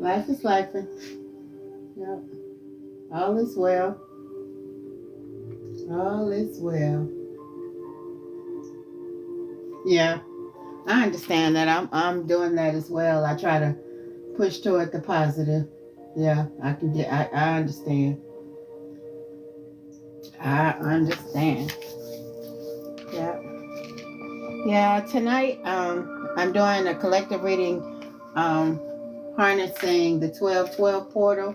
Life is life. Yep. All is well. All is well. Yeah, I understand that. I'm doing that as well. I try to push toward the positive. Yeah, I understand. I understand. Yeah. Yeah, tonight I'm doing a collective reading, harnessing the 1212 portal.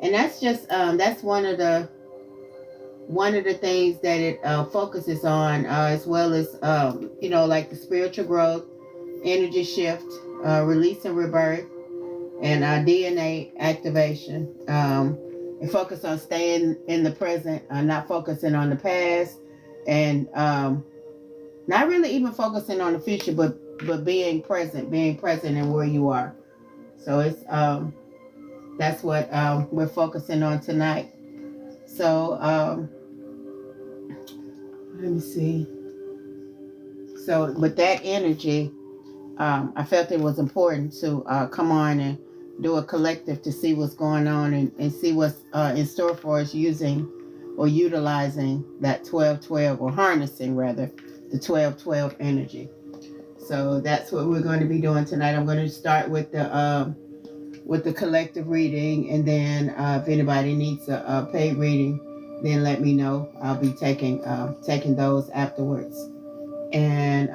And that's just that's one of the things that it focuses on, as well as like the spiritual growth, energy shift, release and rebirth, and DNA activation. It focuses on staying in the present, not focusing on the past, and not really even focusing on the future, but being present in where you are. So it's that's what we're focusing on tonight. So let me see. So with that energy, I felt it was important to come on and do a collective to see what's going on and see what's in store for us using or utilizing that 1212, or harnessing rather, the 1212 energy. So that's what we're going to be doing tonight. I'm going to start with the collective reading, and then if anybody needs a paid reading, then let me know. I'll be taking those afterwards. And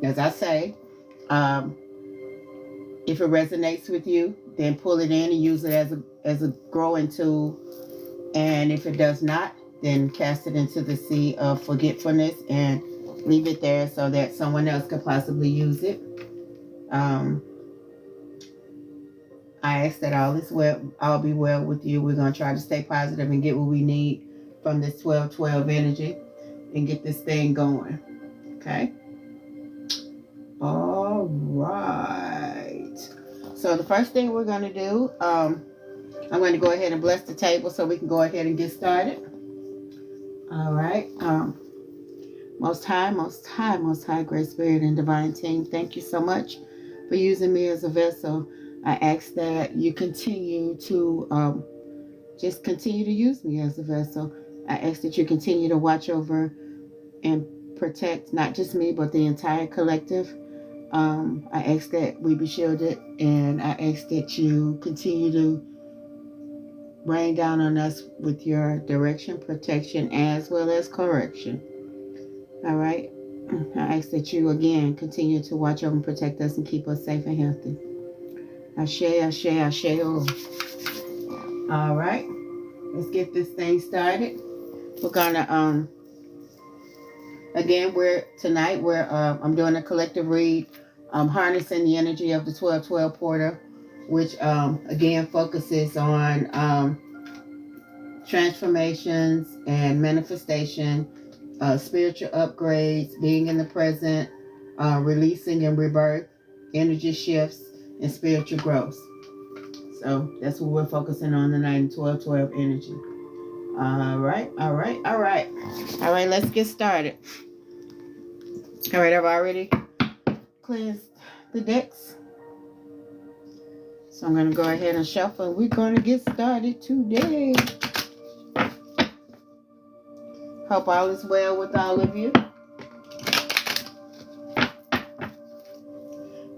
as I say, if it resonates with you, then pull it in and use it as a growing tool. And if it does not, then cast it into the sea of forgetfulness and leave it there so that someone else could possibly use it. I ask that all be well with you. We're going to try to stay positive and get what we need from this 1212 energy and get this thing going. Okay? All right. So the first thing we're going to do, I'm going to go ahead and bless the table so we can go ahead and get started. All right. Most high, great spirit and divine team, thank you so much for using me as a vessel. I ask that you continue to just continue to use me as a vessel. I ask that you continue to watch over and protect not just me, but the entire collective. I ask that we be shielded, and I ask that you continue to rain down on us with your direction, protection, as well as correction. All right. I ask that you again continue to watch over and protect us and keep us safe and healthy. Ashe, ashe, ashe. Oh. All right. Let's get this thing started. We're gonna again, I'm doing a collective read, harnessing the energy of the 1212 portal, which again focuses on transformations and manifestation, spiritual upgrades, being in the present, releasing and rebirth, energy shifts, and spiritual growth. So that's what we're focusing on tonight in 1212 energy. All right, let's get started. All right, I've already cleansed the decks, so I'm going to go ahead and shuffle. We're going to get started today. Hope all is well with all of you.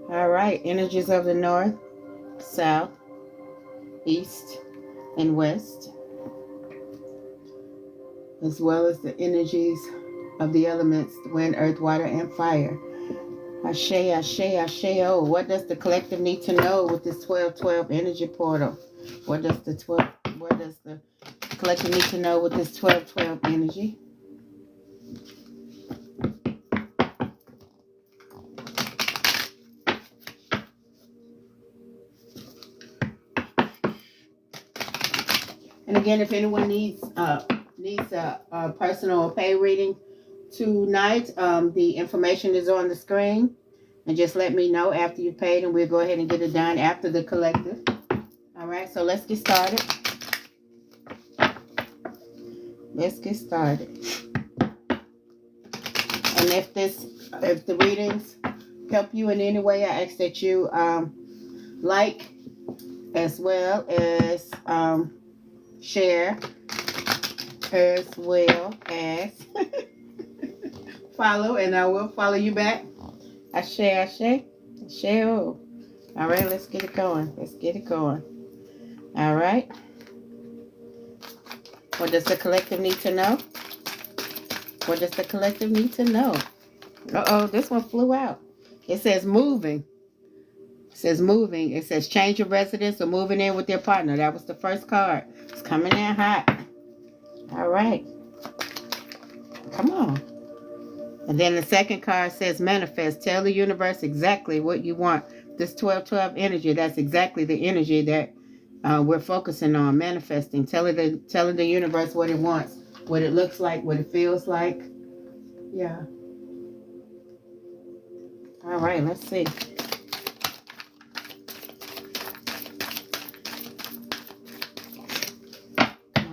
All right, energies of the north, south, east, and west, as well as the energies of the elements, wind, earth, water, and fire. Ashe, ashe, ashe. Oh, what does the collective need to know with this 1212 energy portal? What does the collective need to know with this 1212 energy? And again, if anyone needs a personal pay reading tonight, the information is on the screen. And just let me know after you've paid, and we'll go ahead and get it done after the collective. All right, so let's get started. And if the readings help you in any way, I ask that you like, as well as share, as well as follow, and I will follow you back. I share. All right, let's get it going. All right. What does the collective need to know? Uh-oh, this one flew out. It says moving. It says change your residence or moving in with your partner. That was the first card. It's coming in hot. All right. Come on. And then the second card says manifest. Tell the universe exactly what you want. This 12-12 energy, that's exactly the energy that we're focusing on, manifesting. Telling the universe what it wants, what it looks like, what it feels like. Yeah. All right, let's see.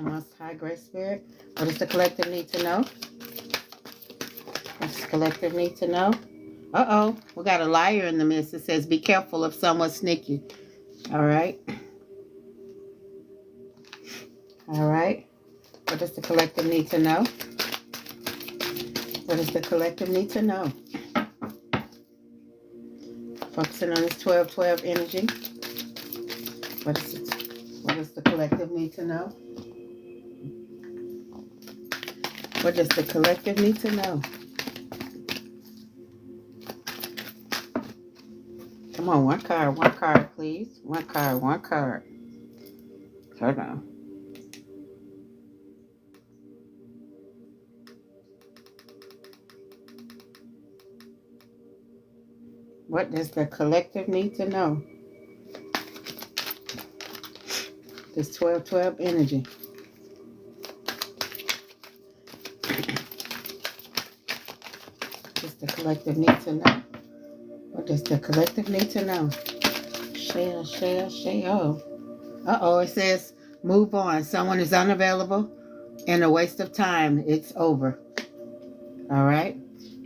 Most High Great Spirit. What does the collective need to know? Uh-oh, we got a liar in the midst. It says, be careful of someone sneaky. All right. What does the collective need to know? Focusing on this 12-12 energy. What does the collective need to know? What does the collective need to know? Come on, one card, please. One card. Hold on. What does the collective need to know? This 12-12 energy. What does the collective need to know? What does the collective need to know? Share. Uh-oh, it says move on. Someone is unavailable and a waste of time. It's over. All right.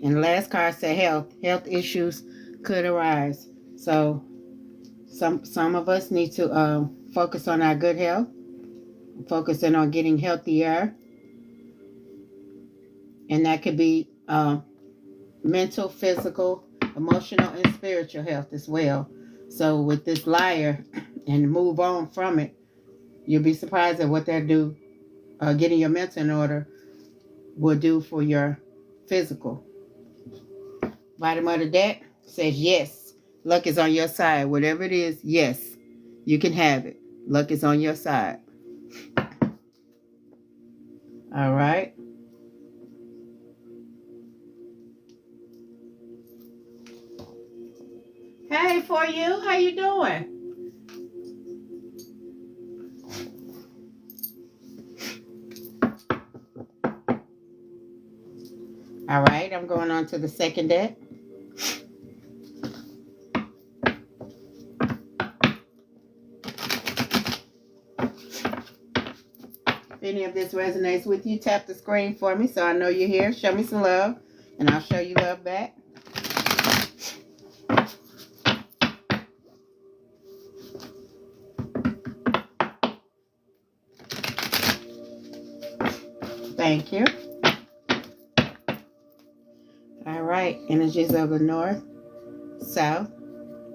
And the last card said health. Health issues could arise. So some of us need to focus on our good health. Focusing on getting healthier. And that could be mental, physical, emotional, and spiritual health as well. So with this liar and move on from it, you'll be surprised at what that do. Getting your mental in order will do for your physical. Bottom of the deck says yes. Luck is on your side. Whatever it is, yes, you can have it. Luck is on your side. All right. Hey, for you, how you doing? All right, I'm going on to the second deck. If any of this resonates with you, tap the screen for me so I know you're here. Show me some love, and I'll show you love back. Thank you. All right, energies of the north, south,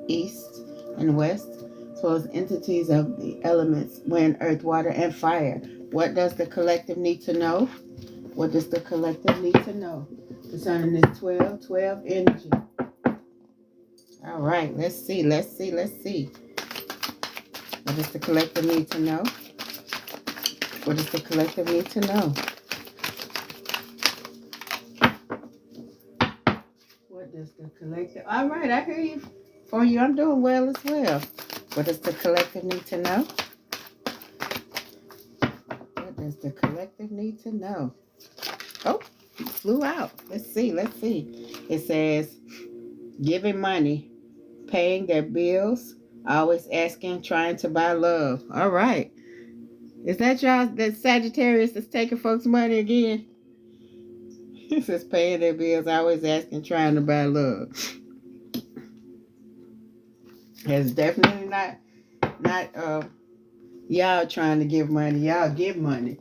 east, and west, as well as entities of the elements, wind, earth, water, and fire. What does the collective need to know? What does the collective need to know concerning this 12-12 energy? All right, let's see. What does the collective need to know? What does the collective need to know? What does the collective... All right, I hear you. For you, I'm doing well as well. What does the collective need to know? What does the collective need to know? Oh, it flew out. Let's see. It says, giving money, paying their bills, always asking, trying to buy love. All right. Is that y'all, that Sagittarius that's taking folks' money again? It says paying their bills, always asking, trying to buy love. It's definitely not not y'all trying to give money. Y'all give money.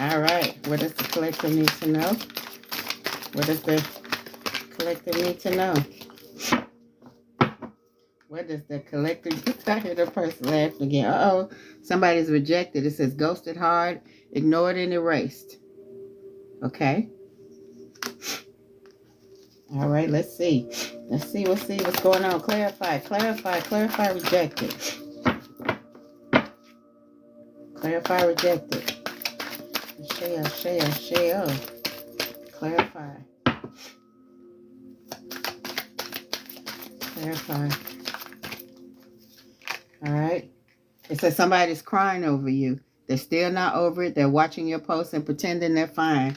All right. What does the collective need to know? What does the collective need to know? What does the collective... I hear the person laughing again. Uh-oh. Somebody's rejected. It says ghosted hard, ignored, and erased. Okay. All right. Let's see. Let's see what's going on. Clarify, rejected. Clarify, rejected. Share. Clarify. All right. It says somebody's crying over you. They're still not over it. They're watching your posts and pretending they're fine.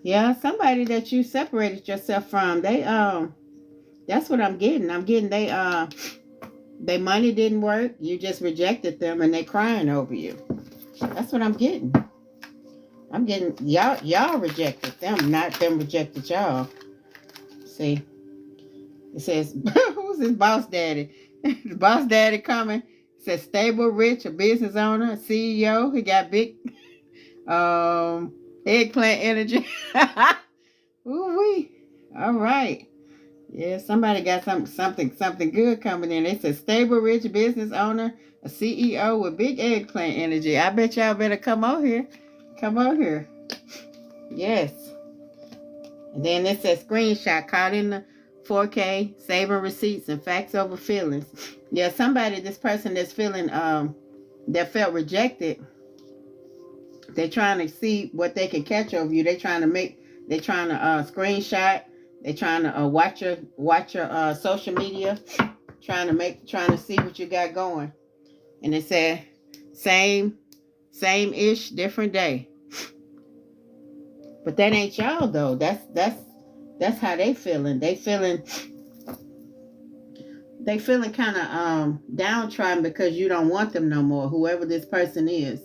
Yeah, somebody that you separated yourself from. They that's what I'm getting. I'm getting their money didn't work. You just rejected them and they crying over you. That's what I'm getting. I'm getting y'all rejected them, not them rejected y'all. See, it says, who's this boss daddy? The boss daddy coming. It says stable, rich, a business owner, a CEO. He got big eggplant energy. Ooh-wee. All right. Yeah, somebody got something good coming in. They said stable, rich, business owner, a CEO with big eggplant energy. I bet y'all better come on here. Come on here. Yes. And then it says screenshot caught in the 4K, saving receipts and facts over feelings. Yeah, this person that's feeling that felt rejected, they're trying to see what they can catch over you. They're trying to screenshot. They're trying to watch your social media, trying to see what you got going. And it said same-ish, different day. But that ain't y'all though. That's how they feeling. They feeling kind of downtrodden because you don't want them no more. Whoever this person is,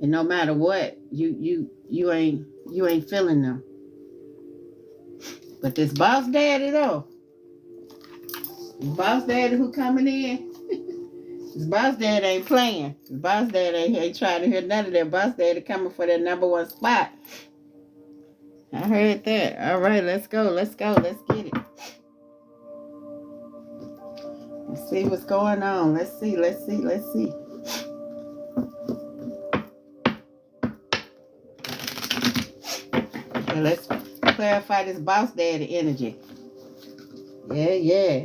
and no matter what, you ain't feeling them. But this boss daddy though, boss daddy who coming in, this boss daddy ain't playing. This boss daddy ain't trying to hear none of that. Boss daddy coming for that #1 spot. I heard that. All right, let's go. Let's get it. Let's see what's going on. Let's see. Okay, let's clarify this boss daddy energy. Yeah.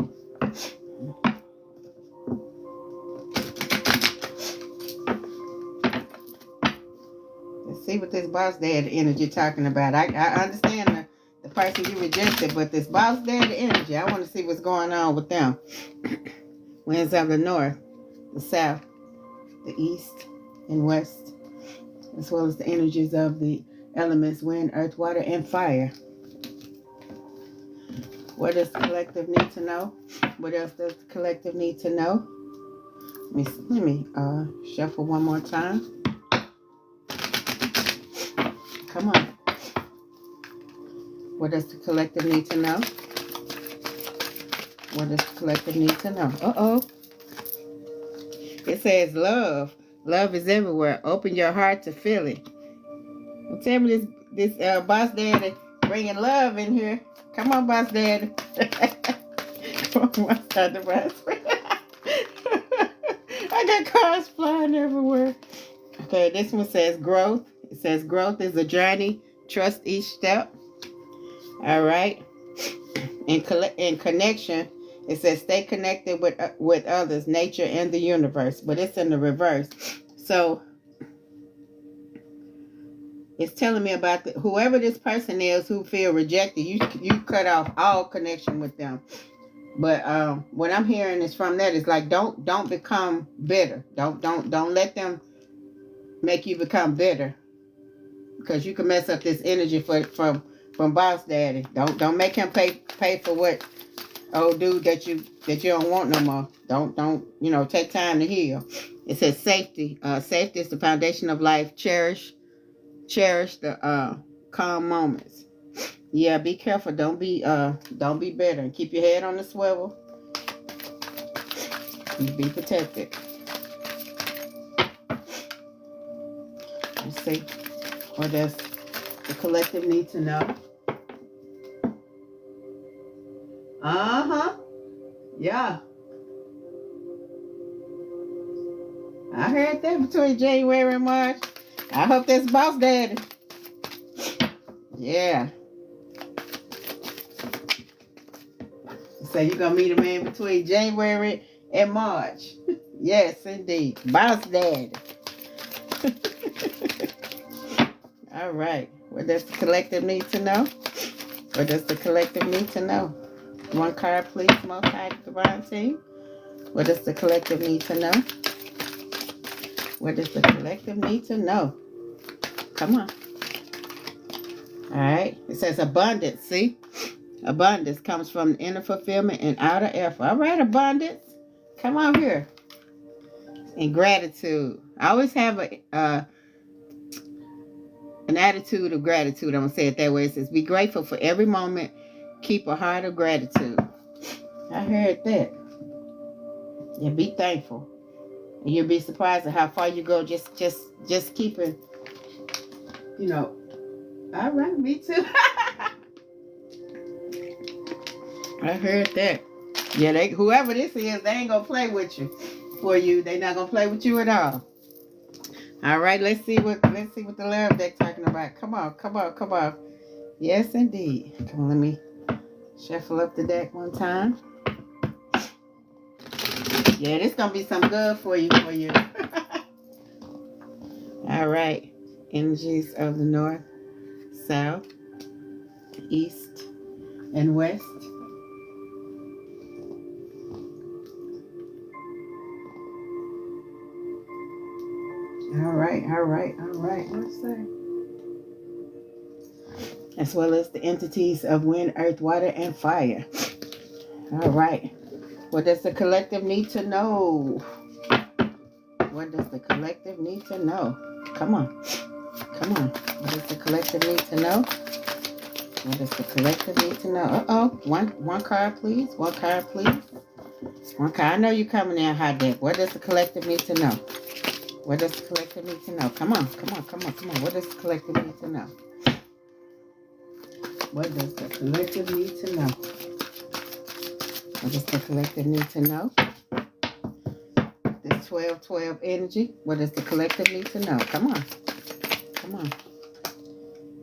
See what this boss daddy energy talking about. I understand the person you rejected, but this boss daddy energy, I want to see what's going on with them. Winds of the north, the south, the east, and west, as well as the energies of the elements wind, earth, water, and fire. What does the collective need to know? What else does the collective need to know? Let me shuffle one more time. Come on. What does the collective need to know? What does the collective need to know? Uh-oh. It says love. Love is everywhere. Open your heart to feel it. Well, tell me this boss daddy bringing love in here. Come on, boss daddy. Come on, I got cars flying everywhere. Okay, this one says growth. It says growth is a journey. Trust each step. All right. In connection, it says stay connected with others, nature, and the universe. But it's in the reverse. So it's telling me about whoever this person is who feel rejected. You cut off all connection with them. But what I'm hearing is from that is like don't become bitter. Don't let them make you become bitter. Because you can mess up this energy from boss daddy. Don't make him pay for what old dude that you don't want no more. Don't take time to heal. It says safety. Safety is the foundation of life. Cherish the calm moments. Yeah, be careful. Don't be bitter. Keep your head on the swivel. You be protected. Let's see what does the collective need to know. Yeah. I heard that between January and March. I hope that's boss daddy. Yeah. So you're going to meet a man between January and March. Yes, indeed. Boss daddy. All right. What does the collective need to know? What does the collective need to know? One card, please, multi divine team. What does the collective need to know? What does the collective need to know? Come on. All right. It says abundance. See? Abundance comes from inner fulfillment and outer effort. All right, abundance. Come on here. And gratitude. I always have an attitude of gratitude. I'm going to say it that way. It says, be grateful for every moment. Keep a heart of gratitude. I heard that. Yeah, be thankful. And you'll be surprised at how far you go just keeping, you know. All right, me too. I heard that. Yeah, whoever this is, they ain't gonna play with you. For you, they not gonna play with you at all. All right, let's see what the love deck talking about. Come on. Yes, indeed. Come on, let me shuffle up the deck one time. Yeah, this gonna be some good for you. All right, energies of the north, south, east, and west. All right. What's that? As well as the entities of wind, earth, water, and fire. All right. What does the collective need to know? What does the collective need to know? Come on. What does the collective need to know? What does the collective need to know? Uh-oh. One card, please. One card. I know you're coming in hot deck. What does the collective need to know? What does the collective need to know? Come on. What does the collective need to know? What does the collective need to know? What does the collective need to know? This 12-12 energy. What does the collective need to know? Come on.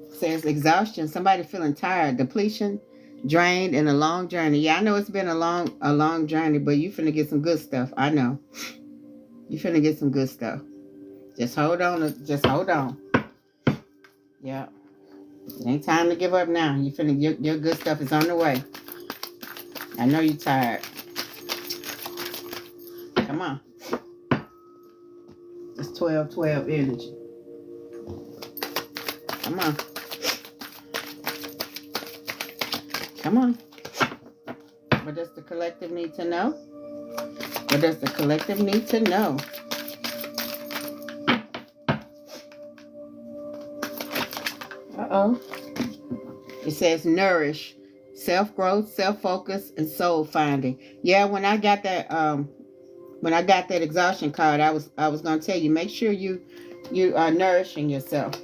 It says exhaustion. Somebody feeling tired, depletion, drained, and a long journey. Yeah, I know it's been a long journey, but you finna get some good stuff. I know. You finna get some good stuff. Just hold on. Yeah. It ain't time to give up now. Your good stuff is on the way. I know you're tired. Come on. It's 12-12 energy. Come on. What does the collective need to know? What does the collective need to know? Uh-oh. It says nourish, self-growth, self-focus, and soul finding. Yeah, when I got that exhaustion card, I was gonna tell you, make sure you are nourishing yourself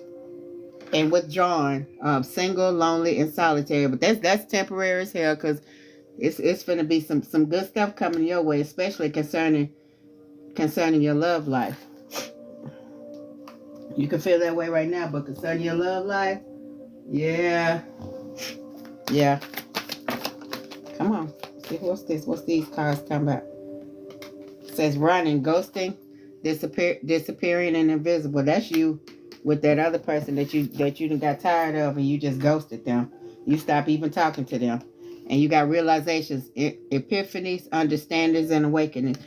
and withdrawn, single, lonely, and solitary. But that's temporary as hell, because it's gonna be some good stuff coming your way, especially concerning your love life. You can feel that way right now, but concerning your love life, yeah. Come on. See, what's this? What's these cards talking about? It says running, ghosting, disappearing, and invisible. That's you with that other person that you done got tired of, and you just ghosted them. You stop even talking to them, and you got realizations, epiphanies, understandings, and awakenings.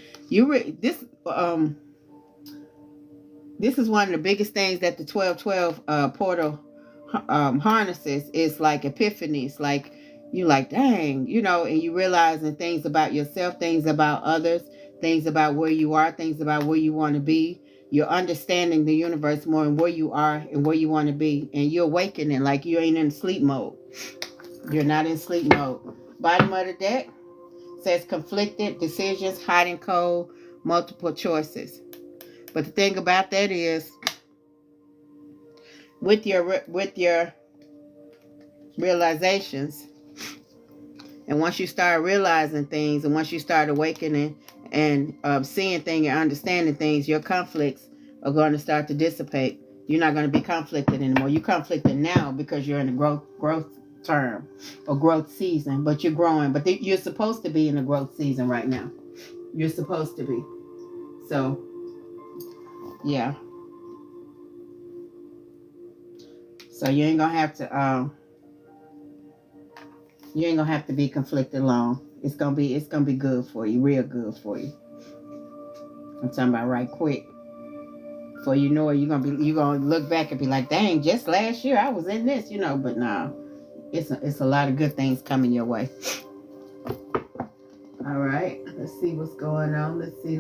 This is one of the biggest things that the 12-12 portal harnesses is like epiphanies. Like you like, dang, and you realizing things about yourself, things about others, things about where you are, things about where you want to be. You're understanding the universe more and where you are and where you want to be. And you're awakening, like you ain't in sleep mode. You're not in sleep mode. Bottom of the deck says conflicted decisions, hot and cold, multiple choices. But the thing about that is, with your realizations, and once you start realizing things, and once you start awakening and seeing things and understanding things, your conflicts are going to start to dissipate. You're not going to be conflicted anymore. You're conflicted now because you're in a growth term or growth season, but you're growing. But you're supposed to be in a growth season right now. You're supposed to be. So, yeah. So you ain't gonna have to be conflicted long. It's gonna be good for you, real good for you. I'm talking about right quick. Before you know it, you're gonna look back and be like, dang, just last year I was in this, but no. It's a lot of good things coming your way. All right, let's see what's going on. Let's see.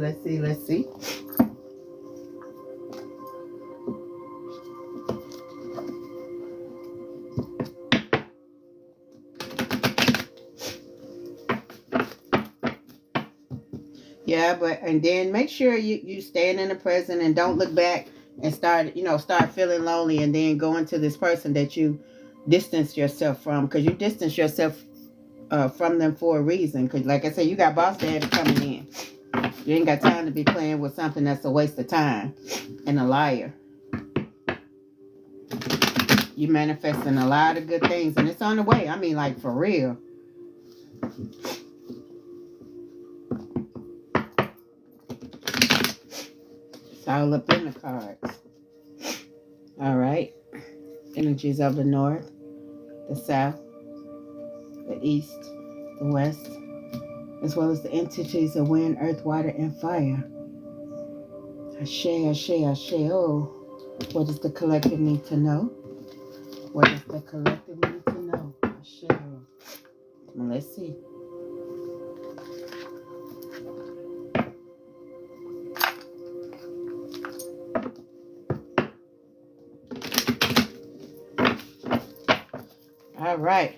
Yeah, and then make sure you stand in the present and don't look back and start feeling lonely and then go into this person that you distance yourself from, because you distance yourself from them for a reason. Because like I said, you got boss daddy coming in. You ain't got time to be playing with something that's a waste of time and a liar. You manifesting a lot of good things, and it's on the way. I mean, like, for real. It's all up in the cards. All right. Energies of the north, the south, the east, the west, as well as the entities of wind, earth, water, and fire. Ashe, ashe, ashe. Oh, what does the collective need to know? What does the collective need to know? Ashe. Well, let's see. All right.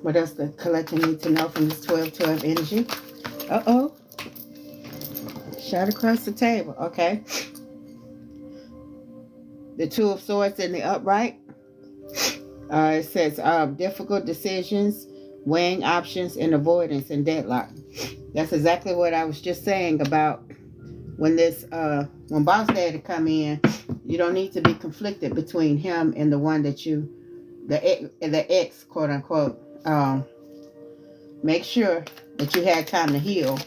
What else the collective need to know from this 12-12 energy? Uh-oh. Shot across the table. Okay. The Two of Swords in the upright. It says difficult decisions, weighing options, and avoidance and deadlock. That's exactly what I was just saying about when boss daddy come in. You don't need to be conflicted between him and the one that the ex, quote unquote. Make sure that you had time to heal,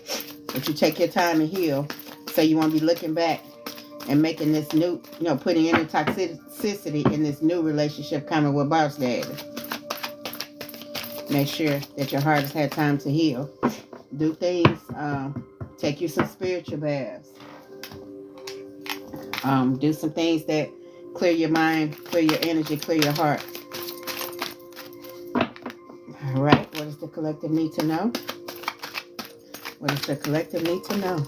that you take your time to heal, so you won't be looking back and making this new, putting any toxicity in this new relationship coming with boss daddy. Make sure that your heart has had time to heal. Do things, take you some spiritual baths. Do some things that clear your mind, clear your energy, clear your heart. All right, what does the collective need to know? What does the collective need to know?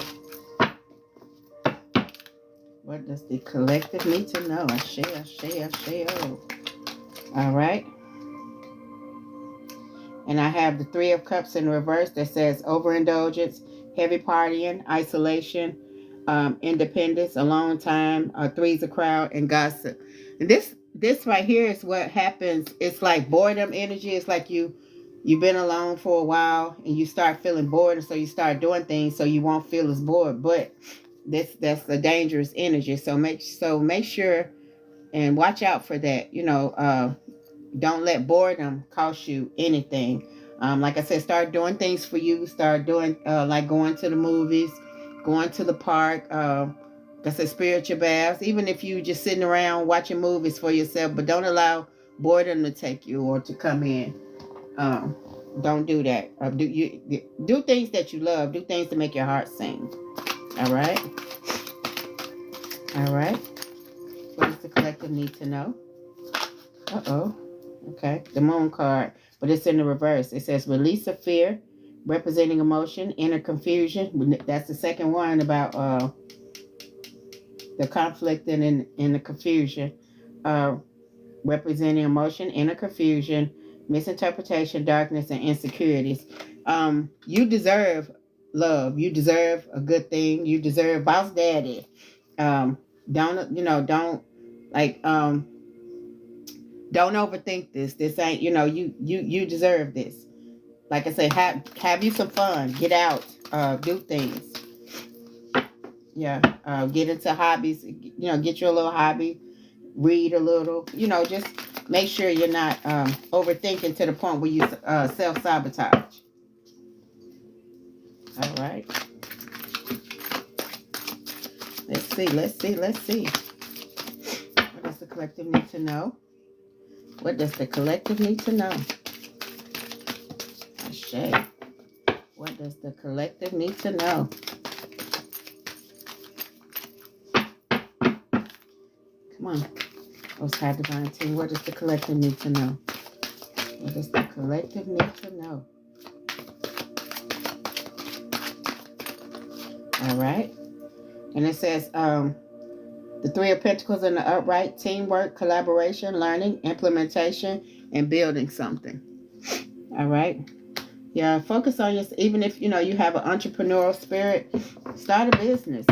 What does the collective need to know? Ashe, ashe, ashe, oh. All right. And I have the Three of Cups in reverse that says overindulgence, heavy partying, isolation, independence, alone time, three's a crowd, and gossip. And this right here is what happens. It's like boredom energy. It's like you've been alone for a while and you start feeling bored, and so you start doing things so you won't feel as bored. But that's a dangerous energy. So make sure and watch out for that. Don't let boredom cost you anything. Like I said, start doing things for you. Start doing like going to the movies, going to the park. That's a spiritual baths. Even if you just sitting around watching movies for yourself, but don't allow boredom to take you or to come in. Don't do that. Do things that you love. Do things to make your heart sing. All right. All right. What does the collective need to know? Uh-oh. Okay. The Moon card, but it's in the reverse. It says release of fear, representing emotion, inner confusion. That's the second one about the conflict and in the confusion. Representing emotion, inner confusion, misinterpretation, darkness, and insecurities. You deserve love. You deserve a good thing. You deserve boss daddy. Um, don't like don't overthink this. This ain't, you deserve this. Like I say, have you some fun. Get out. Do things. Yeah. Get into hobbies. Get you a little hobby. Read a little. Just make sure you're not overthinking to the point where you self-sabotage. All right. Let's see. What does the collective need to know? What does the collective need to know? Ashe. What does the collective need to know? Come on. Most High Divine Team. What does the collective need to know? What does the collective need to know? All right. And it says, the Three of Pentacles in the upright, teamwork, collaboration, learning, implementation, and building something. All right. Yeah, focus on your, even if, you have an entrepreneurial spirit, start a business.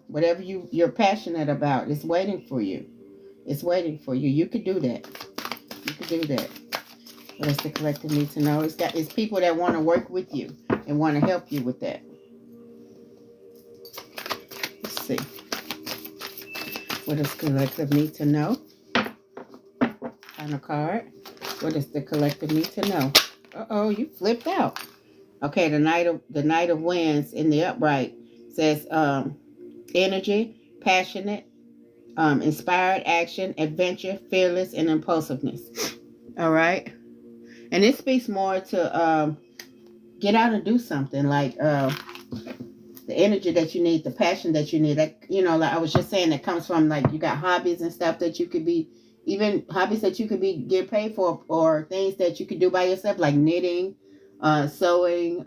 Whatever you're passionate about, it's waiting for you. It's waiting for you. You could do that. You could do that. What does the collective need to know? It's people that want to work with you and want to help you with that. Let's see. What does the collective need to know? Final card. What does the collective need to know? Uh-oh, you flipped out. Okay, the Knight of Wands in the upright says energy, passionate, inspired action, adventure, fearless, and impulsiveness. All right. And it speaks more to get out and do something, like the energy that you need, the passion that you need. Like, like I was just saying, that comes from, like, you got hobbies and stuff that you could be, even hobbies that you could be get paid for, or things that you could do by yourself, like knitting, sewing,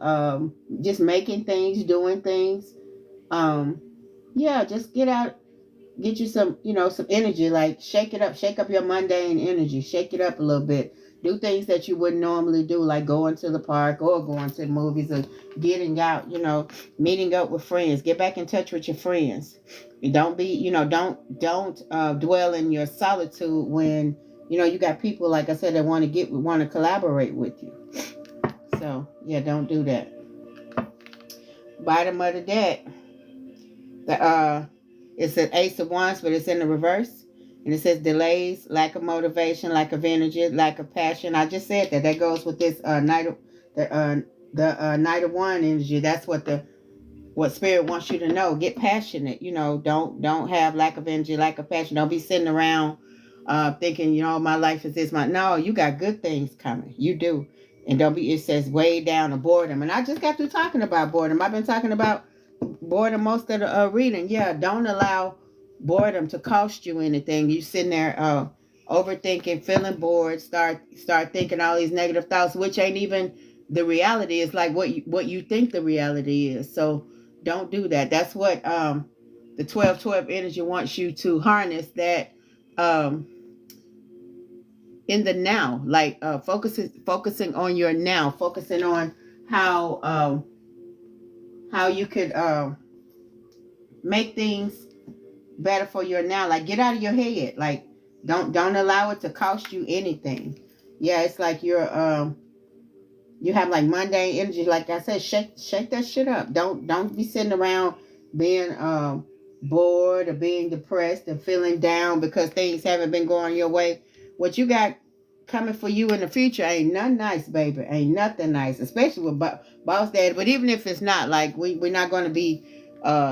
just making things, doing things. Yeah, just get out, get you some, some energy, like shake up your mundane energy, shake it up a little bit. Do things that you wouldn't normally do, like going to the park or going to the movies, or getting out, meeting up with friends. Get back in touch with your friends. Don't be, don't dwell in your solitude when, you got people, like I said, that want to collaborate with you. So, yeah, don't do that. Bottom of the deck, it's an Ace of Wands, but it's in the reverse. And it says delays, lack of motivation, lack of energy, lack of passion. I just said that. That goes with this Knight of Wands energy. That's what Spirit wants you to know. Get passionate. Don't have lack of energy, lack of passion. Don't be sitting around thinking, my life is this. No, you got good things coming. You do. And don't be. It says way down to boredom. And I just got through talking about boredom. I've been talking about boredom most of the reading. Yeah, don't allow boredom to cost you anything. You sitting there overthinking, feeling bored, start thinking all these negative thoughts, which ain't even the reality. It's like what you think the reality is. So don't do that. That's what the 12-12 energy wants you to harness, that in the now, like focusing on your now, focusing on how you could make things better for your now. Like, get out of your head. Like, don't allow it to cost you anything. Yeah, it's like you have like mundane energy. Like I said, shake that shit up. Don't be sitting around being bored or being depressed and feeling down because things haven't been going your way. What you got coming for you in the future ain't nothing nice, baby. Ain't nothing nice, especially with boss dad. But even if it's not, like, we're not going to be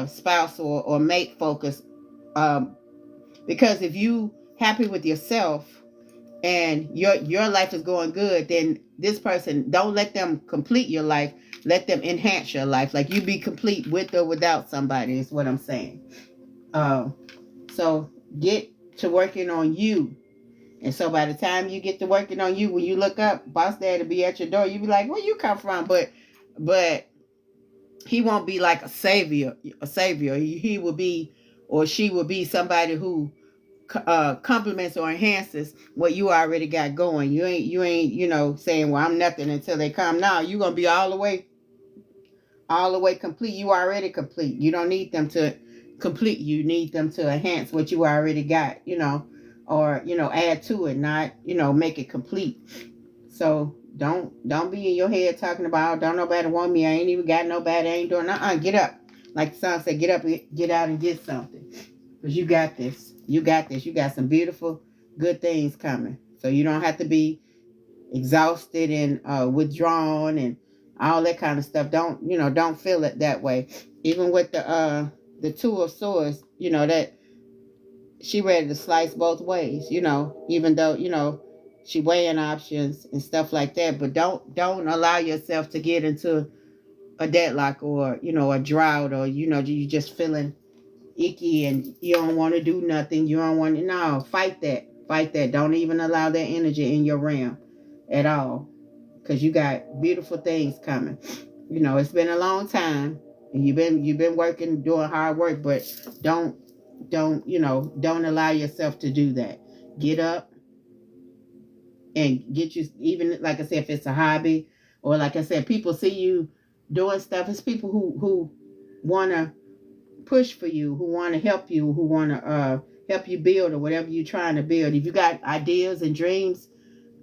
spouse or mate focused. Because if you happy with yourself and your life is going good, then this person, don't let them complete your life. Let them enhance your life. Like, you be complete with or without somebody is what I'm saying. So get to working on you. And so by the time you get to working on you, when you look up, boss dad will be at your door. You be like, where you come from? But he won't be like a savior. He will be, or she will be, somebody who complements or enhances what you already got going. You ain't, you know, saying, well, I'm nothing until they come. Now you're gonna be all the way complete. You already complete. You don't need them to complete. You need them to enhance what you already got, you know, or, you know, add to it, not, you know, make it complete. So don't be in your head talking about, don't nobody want me, I ain't even got nobody, I ain't doing nothing. Get up. Like the song said, get up, get out and get something. Because you got this. You got this. You got some beautiful, good things coming. So you don't have to be exhausted and withdrawn and all that kind of stuff. Don't feel it that way. Even with the Two of Swords, you know, that she ready to slice both ways, you know, even though, you know, she weighing options and stuff like that. But don't allow yourself to get into a deadlock or, you know, a drought, or, you know, you just feeling icky and you don't want to do nothing. You don't want to, no, fight that. Don't even allow that energy in your realm at all, because you got beautiful things coming. You know, it's been a long time and you've been working, doing hard work, but don't allow yourself to do that. Get up and get you, even like I said, if it's a hobby, or like I said, people see you doing stuff. It's people who want to push for you, who want to help you, who want to help you build or whatever you're trying to build. If you got ideas and dreams,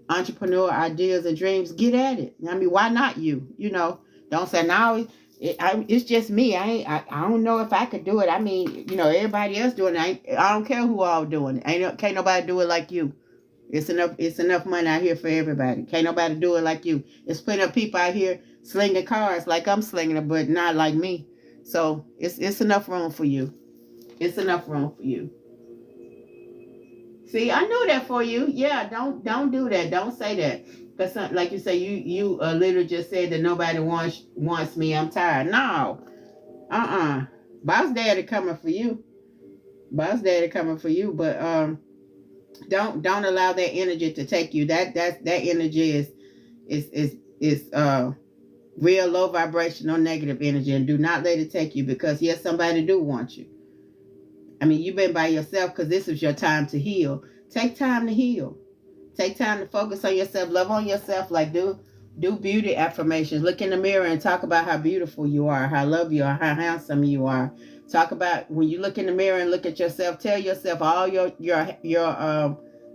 entrepreneur ideas and dreams, get at it. I mean, why not you? You know, don't say, now it's just me. I don't know if I could do it. I mean, you know, everybody else doing it. I don't care who all doing it. Can't nobody do it like you. It's enough money out here for everybody. Can't nobody do it like you. There's plenty of people out here slinging cars like I'm slinging it, but not like me. So it's enough room for you. It's enough room for you. See, I knew that for you. Yeah, don't do that. Don't say that. Because like you say, you literally just said that nobody wants me. I'm tired. No. Boss daddy coming for you. Boss daddy coming for you. But don't allow that energy to take you. That energy is real low vibrational negative energy, and do not let it take you, because yes, somebody do want you. I mean, you've been by yourself because this is your time to heal. Take time to heal. Take time to focus on yourself. Love on yourself. Like do beauty affirmations. Look in the mirror and talk about how beautiful you are, how lovely you are, how handsome you are. Talk about, when you look in the mirror and look at yourself, tell yourself all your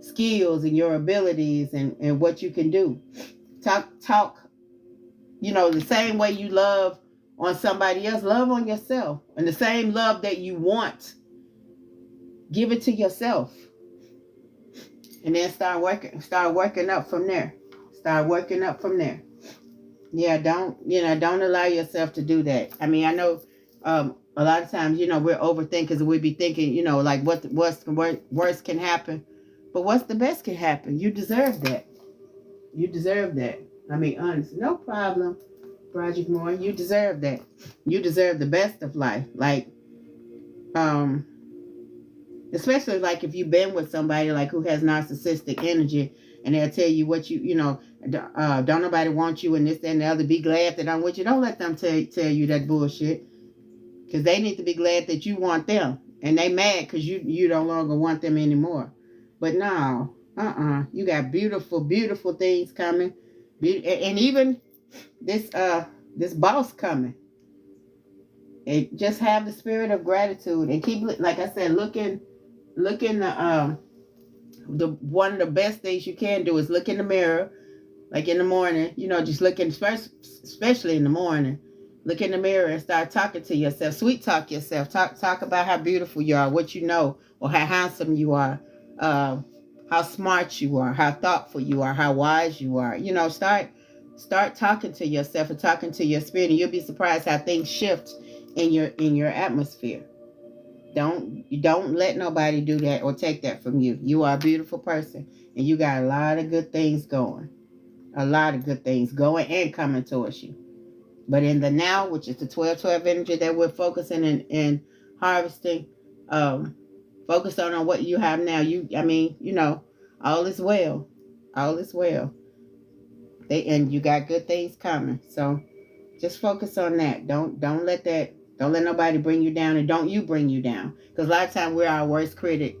skills and your abilities and what you can do. Talk, you know, the same way you love on somebody else, love on yourself. And the same love that you want, give it to yourself. And then start working up from there. Start working up from there. Yeah, don't allow yourself to do that. I mean, I know a lot of times, you know, we're overthinkers and we be thinking, you know, like what's the worst can happen. But what's the best can happen? You deserve that. You deserve that. I mean, honestly, no problem, Project Moore. You deserve that. You deserve the best of life. Like, especially like if you've been with somebody like who has narcissistic energy, and they'll tell you what you know, don't nobody want you and this, that, and the other. Be glad that I'm with you. Don't let them tell you that bullshit, because they need to be glad that you want them, and they mad because you no longer want them anymore. But no, you got beautiful, beautiful things coming, and even this boss coming. And just have the spirit of gratitude and keep, like I said, looking. The one of the best things you can do is look in the mirror, like in the morning. You know, just looking, especially in the morning. Look in the mirror and start talking to yourself. Sweet talk yourself. Talk about how beautiful you are, what you know, or how handsome you are, how smart you are, how thoughtful you are, how wise you are. You know, start talking to yourself and talking to your spirit, and you'll be surprised how things shift in your atmosphere. Don't let nobody do that or take that from you. You are a beautiful person, and you got a lot of good things going. A lot of good things going and coming towards you. But in the now, which is the 12-12 energy that we're focusing and harvesting, focus on what you have now. All is well. All is well. And you got good things coming. So just focus on that. Don't let nobody bring you down, and don't you bring you down. Because a lot of times we're our worst critic.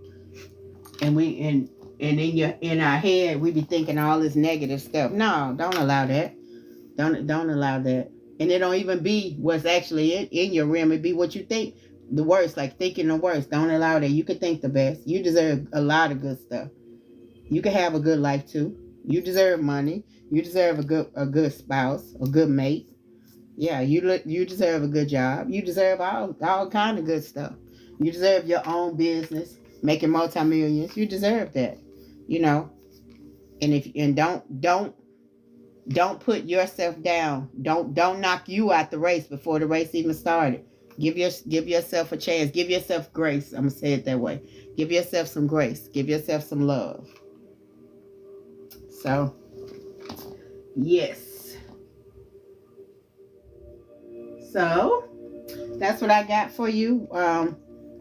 and in our head we be thinking all this negative stuff. No, don't allow that. Don't allow that. And it don't even be what's actually in your realm. It be what you think the worst, like thinking the worst. Don't allow that. You can think the best. You deserve a lot of good stuff. You can have a good life too. You deserve money. You deserve a good spouse, a good mate. Yeah, you deserve a good job. You deserve all kind of good stuff. You deserve your own business, making multi-millions. You deserve that. You know. And don't put yourself down. Don't knock you out the race before the race even started. Give yourself a chance. Give yourself grace. I'm gonna say it that way. Give yourself some grace. Give yourself some love. So, yes. So, that's what I got for you.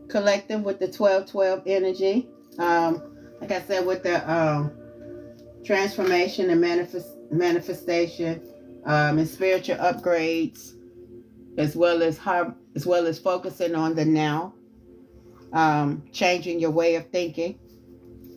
Collective with the 12-12 energy. Like I said, with the transformation and manifestation, and spiritual upgrades, as well as focusing on the now, changing your way of thinking.